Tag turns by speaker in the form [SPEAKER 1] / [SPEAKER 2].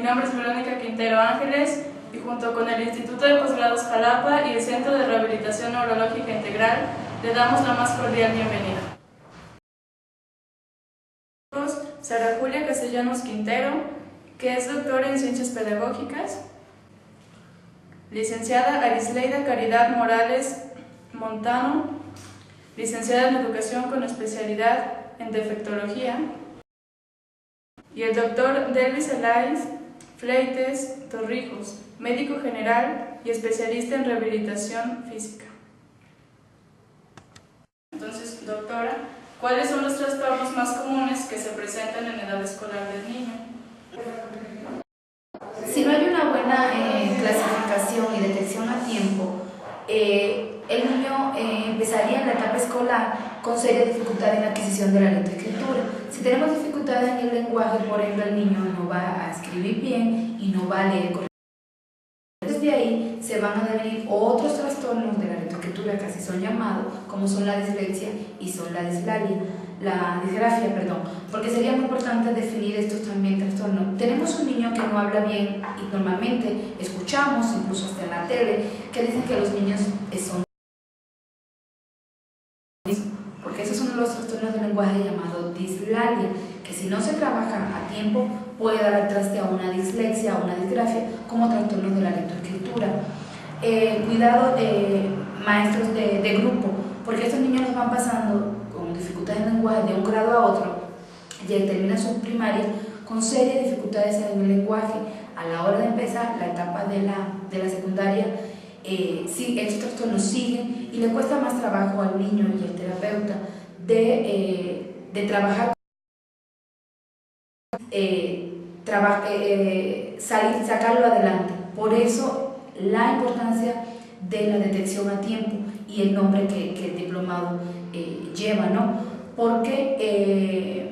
[SPEAKER 1] nombre es Verónica Quintero Ángeles y junto con el Instituto de Posgrados Jalapa y el Centro de Rehabilitación Neurológica Integral le damos la más cordial bienvenida. Sara Julia Castellanos Quintero, que es doctora en Ciencias Pedagógicas, licenciada Arisleida Caridad Morales Montano, licenciada en Educación con especialidad en Defectología, y el doctor Delvis Elais Fleites Torrijos, médico general y especialista en rehabilitación física. Entonces, doctora, ¿cuáles son los trastornos más comunes que se presentan en edad escolar del niño?
[SPEAKER 2] Si no hay una buena clasificación y detección a tiempo, el niño empezaría en la etapa escolar con seria dificultad en la adquisición de la lectoescritura. Si tenemos dificultades en el lenguaje, por ejemplo, el niño no va a escribir bien y no va a leer correctamente. Desde ahí se van a devenir otros trastornos de la lectoescritura que así son llamados, como son la dislexia y son la disgrafia, porque sería muy importante definir estos también trastornos. Tenemos un niño que no habla bien y normalmente escuchamos, incluso hasta en la tele, que dicen que los niños son, porque esos son uno de los trastornos del lenguaje llamado dislalia, que si no se trabaja a tiempo puede dar al traste a una dislexia o una disgrafia como trastornos de la lectoescritura. Cuidado, maestros de grupo, porque estos niños los van pasando con dificultades en lenguaje de un grado a otro, ya terminan su primaria con serias dificultades en el lenguaje. A la hora de empezar la etapa de la secundaria, estos trastornos siguen y le cuesta más trabajo al niño y al terapeuta de trabajar, sacarlo adelante. Por eso la importancia de la detección a tiempo y el nombre que el diplomado lleva, ¿no? Porque